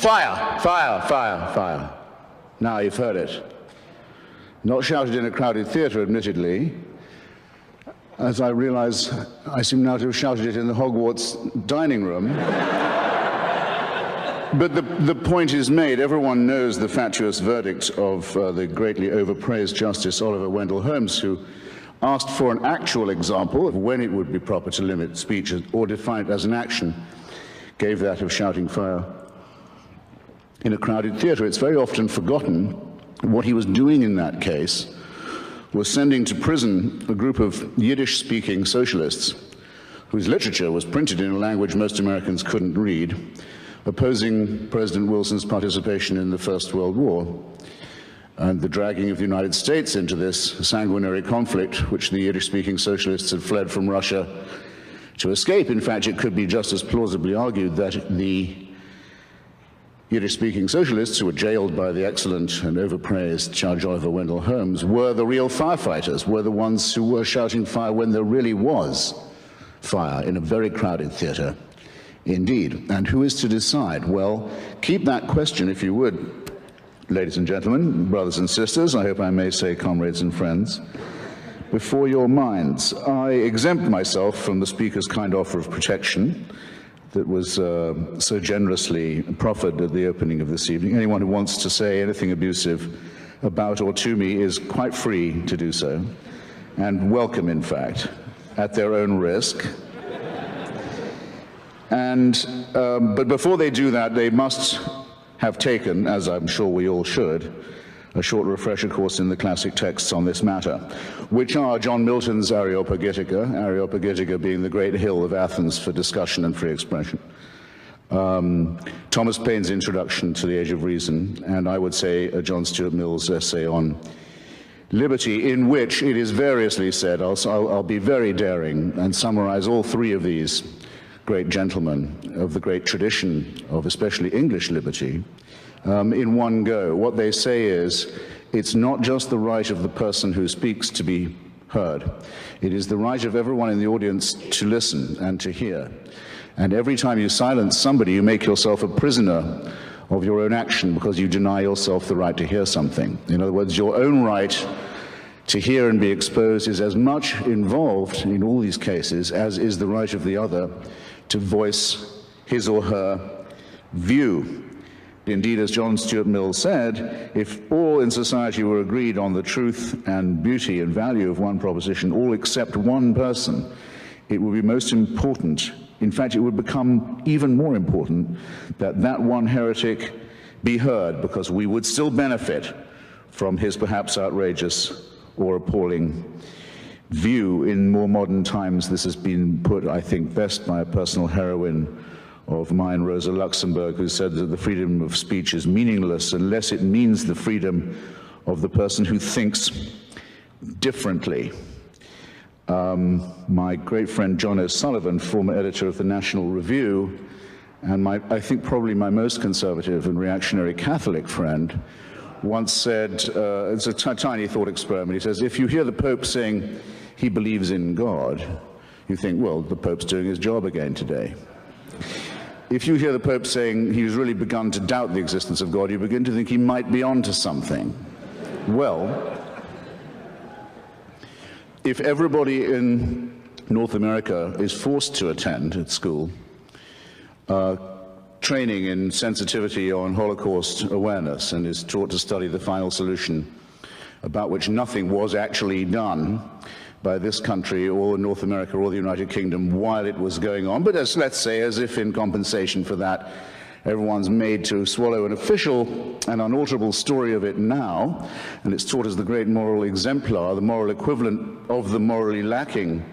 Fire, fire, fire, fire. Now you've heard it. Not shouted in a crowded theatre, admittedly, as I realize I seem now to have shouted it in the Hogwarts dining room. But the point is made. Everyone knows the fatuous verdict of the greatly overpraised Justice Oliver Wendell Holmes, who asked for an actual example of when it would be proper to limit speech or define it as an action, gave that of shouting fire in a crowded theatre. It's very often forgotten what he was doing in that case was sending to prison a group of Yiddish-speaking socialists whose literature was printed in a language most Americans couldn't read, opposing President Wilson's participation in the First World War and the dragging of the United States into this sanguinary conflict, which the Yiddish-speaking socialists had fled from Russia to escape. In fact, it could be just as plausibly argued that the Yiddish-speaking socialists who were jailed by the excellent and overpraised Judge Oliver Wendell Holmes were the real firefighters, were the ones who were shouting fire when there really was fire in a very crowded theatre indeed. And who is to decide? Well, keep that question, if you would, ladies and gentlemen, brothers and sisters, I hope I may say comrades and friends, before your minds. I exempt myself from the Speaker's kind offer of protection that was so generously proffered at the opening of this evening. Anyone who wants to say anything abusive about or to me is quite free to do so, and welcome, in fact, at their own risk. But before they do that, they must have taken, as I'm sure we all should, a short refresher course in the classic texts on this matter, which are John Milton's Areopagitica being the great hill of Athens for discussion and free expression, Thomas Paine's Introduction to the Age of Reason, and I would say John Stuart Mill's essay on liberty, in which it is variously said, I'll be very daring and summarize all three of these great gentlemen of the great tradition of especially English liberty, in one go. What they say is, it's not just the right of the person who speaks to be heard. It is the right of everyone in the audience to listen and to hear. And every time you silence somebody, you make yourself a prisoner of your own action because you deny yourself the right to hear something. In other words, your own right to hear and be exposed is as much involved in all these cases as is the right of the other to voice his or her view. Indeed, as John Stuart Mill said, if all in society were agreed on the truth and beauty and value of one proposition, all except one person, it would be most important, in fact, it would become even more important, that that one heretic be heard, because we would still benefit from his perhaps outrageous or appalling view. In more modern times, this has been put, I think, best by a personal heroine of mine, Rosa Luxemburg, who said that the freedom of speech is meaningless unless it means the freedom of the person who thinks differently. My great friend John O'Sullivan, former editor of the National Review, and I think probably my most conservative and reactionary Catholic friend, once said, it's a tiny thought experiment, he says, if you hear the Pope saying he believes in God, you think, well, the Pope's doing his job again today. If you hear the Pope saying he's really begun to doubt the existence of God, you begin to think he might be onto something. Well, if everybody in North America is forced to attend at school training in sensitivity on Holocaust awareness and is taught to study the final solution about which nothing was actually done by this country or North America or the United Kingdom while it was going on, but let's say as if in compensation for that, everyone's made to swallow an official and unalterable story of it now, and it's taught as the great moral exemplar, the moral equivalent of the morally lacking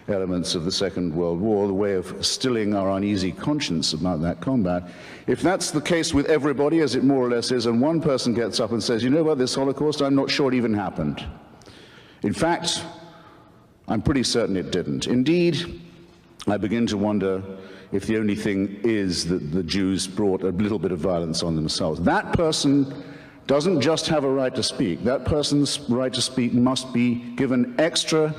elements of the Second World War, the way of stilling our uneasy conscience about that combat. If that's the case with everybody, as it more or less is, and one person gets up and says, you know about this Holocaust, I'm not sure it even happened. In fact, I'm pretty certain it didn't. Indeed, I begin to wonder if the only thing is that the Jews brought a little bit of violence on themselves. That person doesn't just have a right to speak. That person's right to speak must be given extra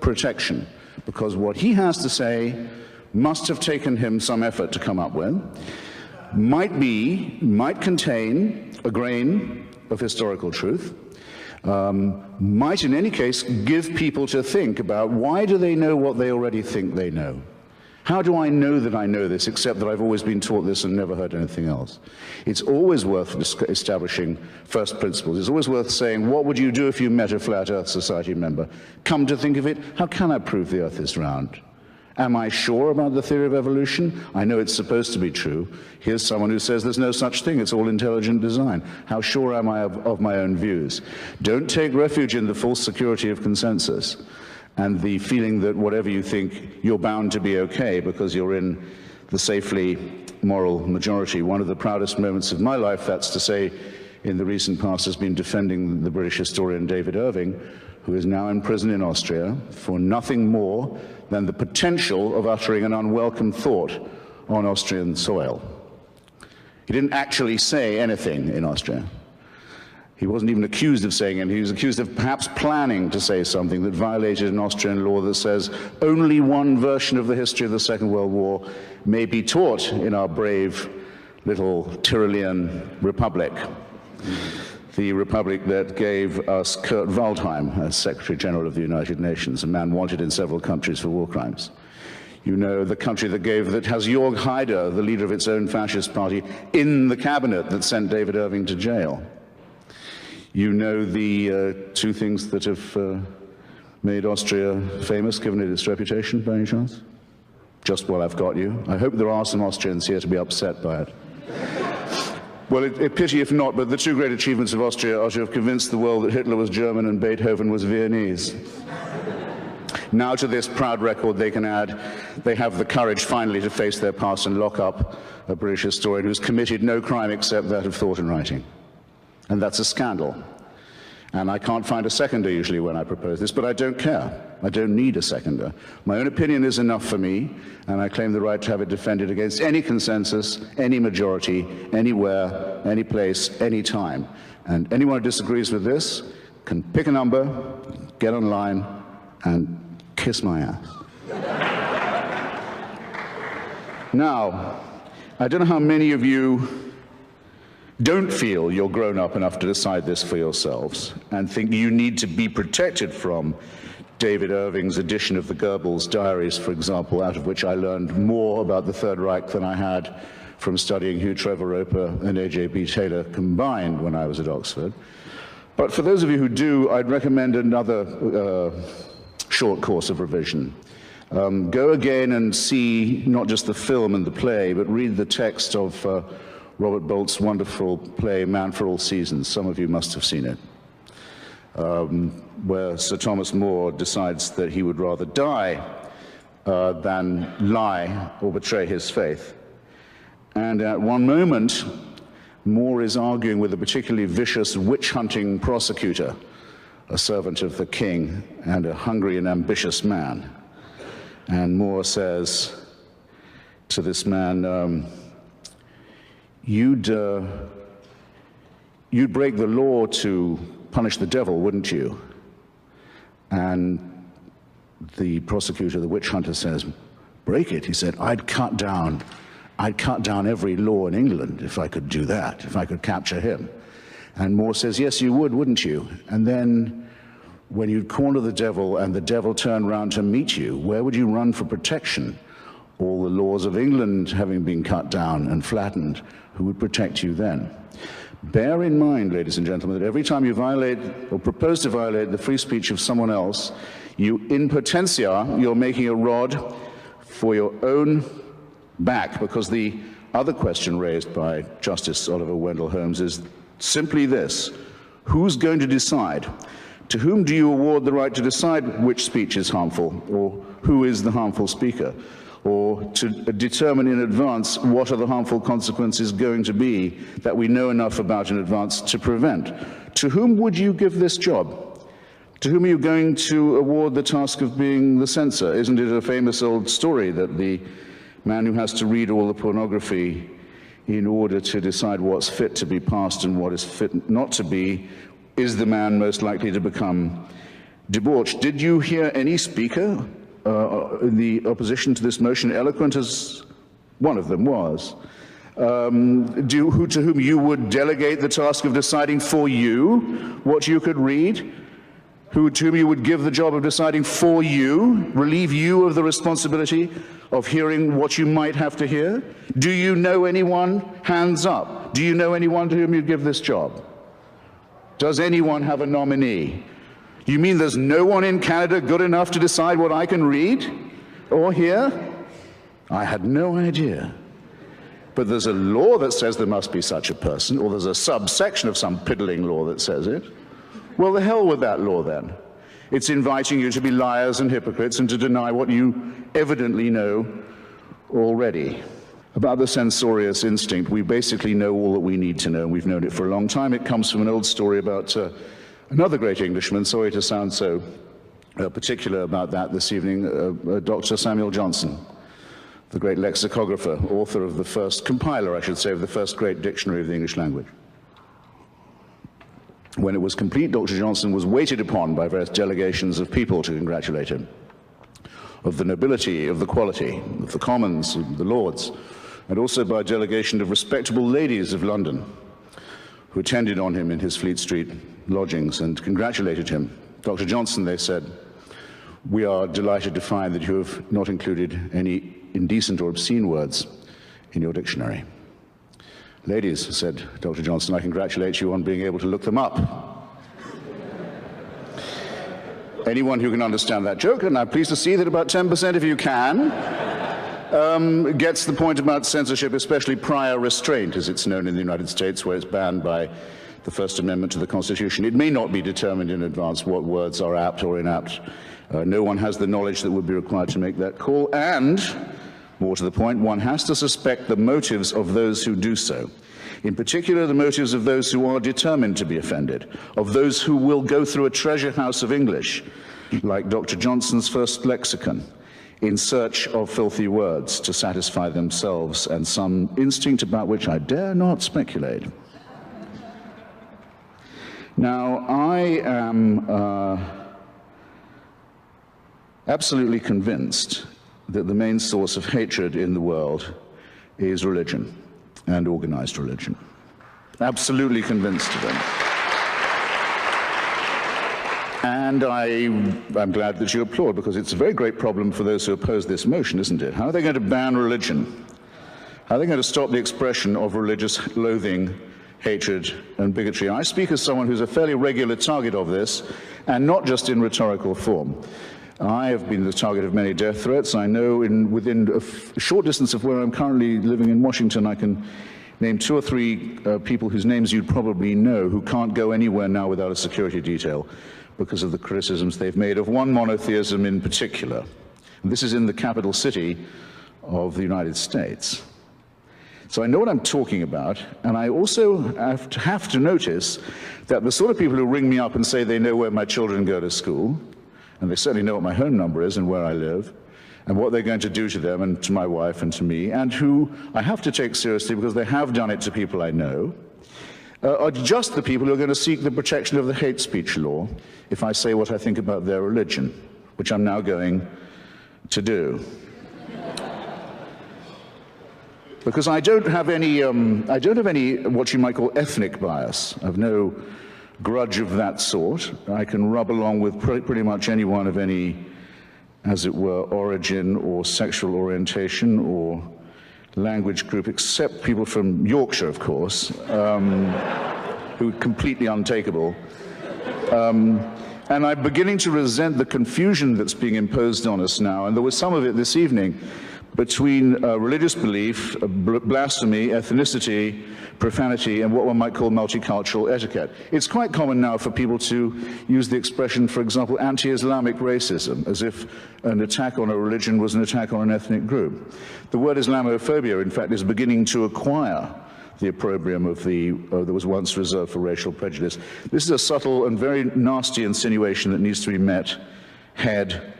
protection, because what he has to say must have taken him some effort to come up with. might contain a grain of historical truth, might in any case give people to think about why do they know what they already think they know? How do I know that I know this, except that I've always been taught this and never heard anything else? It's always worth establishing first principles. It's always worth saying, what would you do if you met a Flat Earth Society member? Come to think of it, how can I prove the Earth is round? Am I sure about the theory of evolution? I know it's supposed to be true. Here's someone who says there's no such thing, it's all intelligent design. How sure am I of my own views? Don't take refuge in the false security of consensus and the feeling that whatever you think, you're bound to be okay because you're in the safely moral majority. One of the proudest moments of my life, that's to say, in the recent past, has been defending the British historian David Irving, who is now in prison in Austria for nothing more than the potential of uttering an unwelcome thought on Austrian soil. He didn't actually say anything in Austria. He wasn't even accused of saying anything. He was accused of perhaps planning to say something that violated an Austrian law that says only one version of the history of the Second World War may be taught in our brave little Tyrolean republic. The republic that gave us Kurt Waldheim as Secretary General of the United Nations, a man wanted in several countries for war crimes. You know, the country that has Jörg Haider, the leader of its own fascist party, in the cabinet that sent David Irving to jail. You know the two things that have made Austria famous, given it its reputation, by any chance? Just while I've got you. I hope there are some Austrians here to be upset by it. Well, a pity if not, but the two great achievements of Austria are to have convinced the world that Hitler was German and Beethoven was Viennese. Now to this proud record they can add, they have the courage finally to face their past and lock up a British historian who's committed no crime except that of thought and writing. And that's a scandal. And I can't find a seconder usually when I propose this, but I don't care. I don't need a seconder. My own opinion is enough for me, and I claim the right to have it defended against any consensus, any majority, anywhere, any place, any time. And anyone who disagrees with this can pick a number, get online, and kiss my ass. Now, I don't know how many of you don't feel you're grown up enough to decide this for yourselves and think you need to be protected from David Irving's edition of the Goebbels diaries, for example, out of which I learned more about the Third Reich than I had from studying Hugh Trevor Roper and A.J.B. Taylor combined when I was at Oxford. But for those of you who do, I'd recommend another short course of revision. Go again and see not just the film and the play, but read the text of Robert Bolt's wonderful play, Man for All Seasons. Some of you must have seen it, where Sir Thomas More decides that he would rather die than lie or betray his faith. And at one moment, More is arguing with a particularly vicious witch-hunting prosecutor, a servant of the king and a hungry and ambitious man. And More says to this man, you'd break the law to punish the devil, wouldn't you? And the prosecutor, the witch hunter, says, break it? He said, I'd cut down every law in England if I could do that, if I could capture him. And More says, yes, you would, wouldn't you? And then when you'd corner the devil and the devil turned round to meet you, where would you run for protection? All the laws of England having been cut down and flattened, who would protect you then? Bear in mind, ladies and gentlemen, that every time you violate or propose to violate the free speech of someone else, you, in potentia, you're making a rod for your own back, because the other question raised by Justice Oliver Wendell Holmes is simply this: who's going to decide? To whom do you award the right to decide which speech is harmful, or who is the harmful speaker? Or to determine in advance what are the harmful consequences going to be that we know enough about in advance to prevent? To whom would you give this job? To whom are you going to award the task of being the censor? Isn't it a famous old story that the man who has to read all the pornography in order to decide what's fit to be passed and what is fit not to be is the man most likely to become debauched? Did you hear any speaker in the opposition to this motion, eloquent as one of them was, to whom you would delegate the task of deciding for you what you could read, to whom you would give the job of deciding for you, relieve you of the responsibility of hearing what you might have to hear? Do you know anyone? Hands up. Do you know anyone to whom you'd give this job? Does anyone have a nominee? You mean there's no one in Canada good enough to decide what I can read or hear? I had no idea. But there's a law that says there must be such a person, or there's a subsection of some piddling law that says it. Well, the hell with that law then. It's inviting you to be liars and hypocrites and to deny what you evidently know already. About the censorious instinct, we basically know all that we need to know, and we've known it for a long time. It comes from an old story about another great Englishman, sorry to sound so particular about that this evening, Dr. Samuel Johnson, the great lexicographer, author of the first, compiler, I should say, of the first great dictionary of the English language. When it was complete, Dr. Johnson was waited upon by various delegations of people to congratulate him, of the nobility, of the quality, of the commons, of the lords, and also by a delegation of respectable ladies of London who attended on him in his Fleet Street lodgings and congratulated him. Dr. Johnson, they said, we are delighted to find that you have not included any indecent or obscene words in your dictionary. Ladies, said Dr. Johnson, I congratulate you on being able to look them up. Anyone who can understand that joke, and I'm pleased to see that about 10% of you can, gets the point about censorship, especially prior restraint, as it's known in the United States, where it's banned by the First Amendment to the Constitution. It may not be determined in advance what words are apt or inapt. No one has the knowledge that would be required to make that call, and, more to the point, one has to suspect the motives of those who do so. In particular, the motives of those who are determined to be offended, of those who will go through a treasure house of English, like Dr. Johnson's first lexicon, in search of filthy words to satisfy themselves and some instinct about which I dare not speculate. Now, I am absolutely convinced that the main source of hatred in the world is religion and organized religion. Absolutely convinced of it. And I'm glad that you applaud, because it's a very great problem for those who oppose this motion, isn't it? How are they going to ban religion? How are they going to stop the expression of religious loathing, hatred, and bigotry? I speak as someone who's a fairly regular target of this, and not just in rhetorical form. I have been the target of many death threats. I know within a short distance of where I'm currently living in Washington, I can name 2 or 3 people whose names you'd probably know who can't go anywhere now without a security detail because of the criticisms they've made of one monotheism in particular. And this is in the capital city of the United States. So I know what I'm talking about, and I also have to notice that the sort of people who ring me up and say they know where my children go to school, and they certainly know what my home number is and where I live, and what they're going to do to them and to my wife and to me, and who I have to take seriously because they have done it to people I know, are just the people who are going to seek the protection of the hate speech law if I say what I think about their religion, which I'm now going to do. Because I don't have any what you might call ethnic bias. I've no grudge of that sort. I can rub along with pretty much anyone of any, as it were, origin or sexual orientation or language group, except people from Yorkshire, of course, who are completely untakeable. And I'm beginning to resent the confusion that's being imposed on us now, and there was some of it this evening, between religious belief, blasphemy, ethnicity, profanity, and what one might call multicultural etiquette. It's quite common now for people to use the expression, for example, anti-Islamic racism, as if an attack on a religion was an attack on an ethnic group. The word Islamophobia, in fact, is beginning to acquire the opprobrium of that was once reserved for racial prejudice. This is a subtle and very nasty insinuation that needs to be met head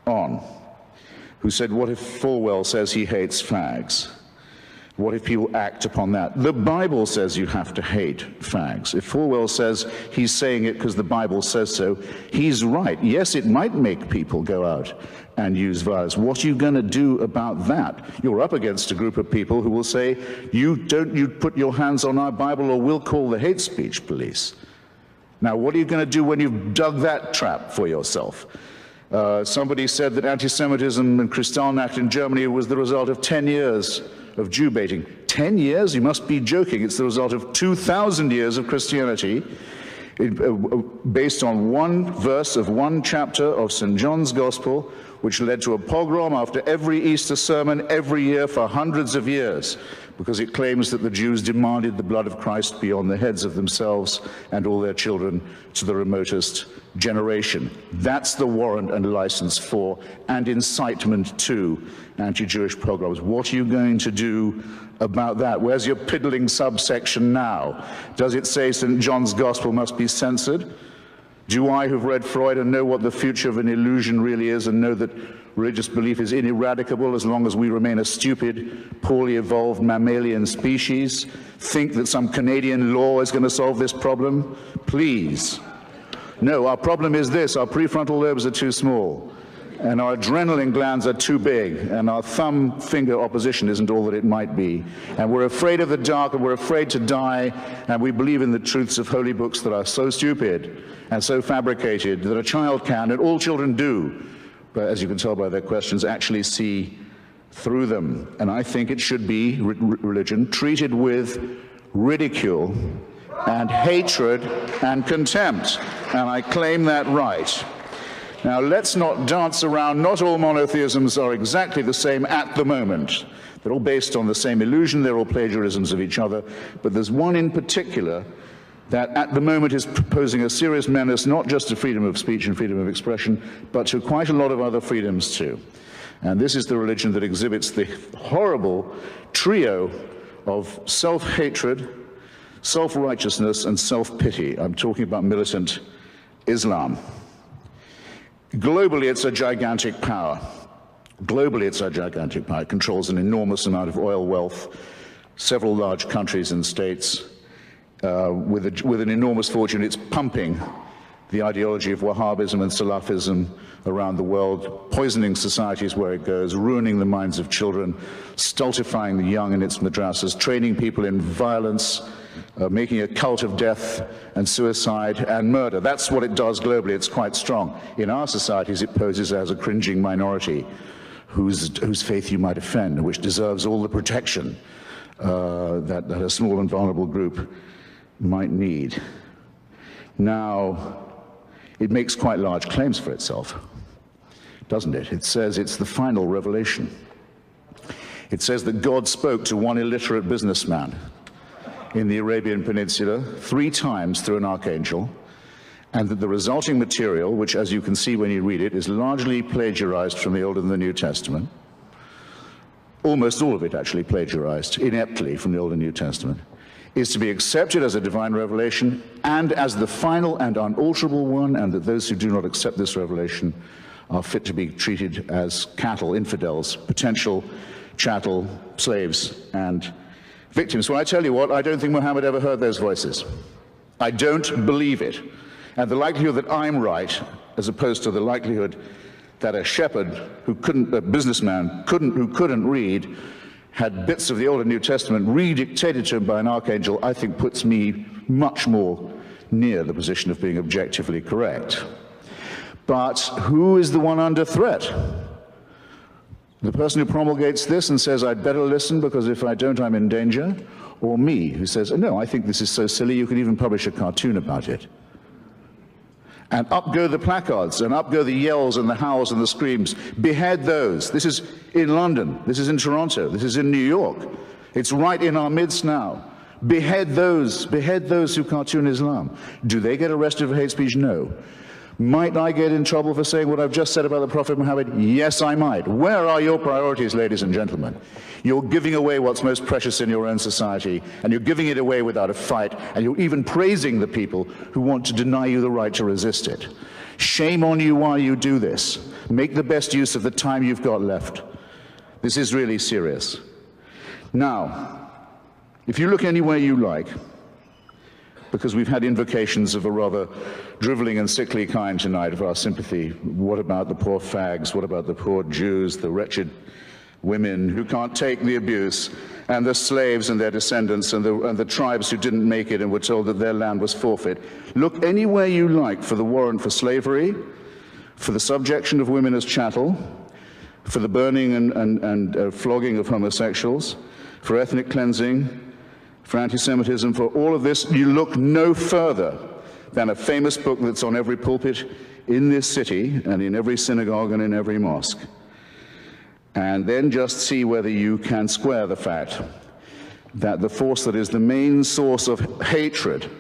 on. Who said, what if Falwell says he hates fags? What if people act upon that? The Bible says you have to hate fags. If Falwell says he's saying it because the Bible says so, he's right. Yes, it might make people go out and use violence. What are you going to do about that? You're up against a group of people who will say, you put your hands on our Bible or we'll call the hate speech police. Now, what are you going to do when you've dug that trap for yourself? Somebody said that anti-Semitism and Kristallnacht in Germany was the result of 10 years of Jew baiting. 10 years? You must be joking. It's the result of 2,000 years of Christianity, based on one verse of one chapter of St. John's Gospel, which led to a pogrom after every Easter sermon every year for hundreds of years, because it claims that the Jews demanded the blood of Christ be on the heads of themselves and all their children to the remotest generation. That's the warrant and license for, and incitement to, anti-Jewish pogroms. What are you going to do about that? Where's your piddling subsection now? Does it say St. John's Gospel must be censored? Do I, who've read Freud and know what the future of an illusion really is, and know that religious belief is ineradicable as long as we remain a stupid, poorly evolved mammalian species, think that some Canadian law is going to solve this problem? Please. No, our problem is this: our prefrontal lobes are too small, and our adrenaline glands are too big, and our thumb finger opposition isn't all that it might be. And we're afraid of the dark, and we're afraid to die, and we believe in the truths of holy books that are so stupid and so fabricated that a child can, and all children do, but as you can tell by their questions, actually see through them. And I think it should be, religion, treated with ridicule and hatred and contempt, and I claim that right. Now, let's not dance around. Not all monotheisms are exactly the same at the moment. They're all based on the same illusion. They're all plagiarisms of each other. But there's one in particular that at the moment is posing a serious menace, not just to freedom of speech and freedom of expression, but to quite a lot of other freedoms too. And this is the religion that exhibits the horrible trio of self-hatred, self-righteousness, and self-pity. I'm talking about militant Islam. Globally, it's a gigantic power. Globally, it's a gigantic power. It controls an enormous amount of oil wealth, several large countries and states, with an enormous fortune. It's pumping the ideology of Wahhabism and Salafism around the world, poisoning societies where it goes, ruining the minds of children, stultifying the young in its madrasas, training people in violence, making a cult of death and suicide and murder. That's what it does globally. It's quite strong. In our societies, it poses as a cringing minority whose faith you might offend, which deserves all the protection that a small and vulnerable group might need. Now, it makes quite large claims for itself, doesn't it? It says it's the final revelation. It says that God spoke to one illiterate businessman in the Arabian Peninsula 3 times through an archangel, and that the resulting material, which, as you can see when you read it, is largely plagiarized from the Old and the New Testament, almost all of it actually plagiarized ineptly from the Old and New Testament, is to be accepted as a divine revelation and as the final and unalterable one, and that those who do not accept this revelation are fit to be treated as cattle, infidels, potential chattel, slaves, and victims. Well, I tell you what, I don't think Muhammad ever heard those voices. I don't believe it. And the likelihood that I'm right, as opposed to the likelihood that a shepherd who couldn't, a businessman who couldn't read, had bits of the Old and New Testament redictated to him by an archangel, I think puts me much more near the position of being objectively correct. But who is the one under threat? The person who promulgates this and says, I'd better listen because if I don't, I'm in danger? Or me, who says, no, I think this is so silly you can even publish a cartoon about it? And up go the placards, and up go the yells and the howls and the screams. Behead those. This is in London, this is in Toronto, this is in New York. It's right in our midst now. Behead those who cartoon Islam. Do they get arrested for hate speech? No. Might I get in trouble for saying what I've just said about the Prophet Muhammad? Yes, I might. Where are your priorities, ladies and gentlemen? You're giving away what's most precious in your own society, and you're giving it away without a fight, and you're even praising the people who want to deny you the right to resist it. Shame on you while you do this. Make the best use of the time you've got left. This is really serious. Now, if you look anywhere you like, because we've had invocations of a rather driveling and sickly kind tonight of our sympathy. What about the poor fags? What about the poor Jews, the wretched women who can't take the abuse, and the slaves and their descendants, and the tribes who didn't make it and were told that their land was forfeit? Look anywhere you like for the warrant for slavery, for the subjection of women as chattel, for the burning and flogging of homosexuals, for ethnic cleansing, for anti-Semitism, for all of this. You look no further than a famous book that's on every pulpit in this city and in every synagogue and in every mosque. And then just see whether you can square the fact that the force that is the main source of hatred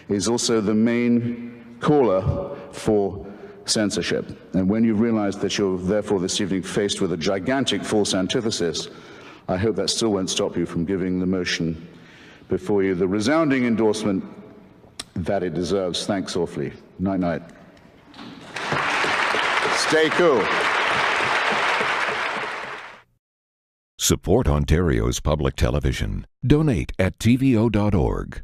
is also the main caller for censorship. And when you realize that you're therefore this evening faced with a gigantic false antithesis, I hope that still won't stop you from giving the motion before you the resounding endorsement that it deserves. Thanks awfully. Night-night. Stay cool. Support Ontario's public television. Donate at tvo.org.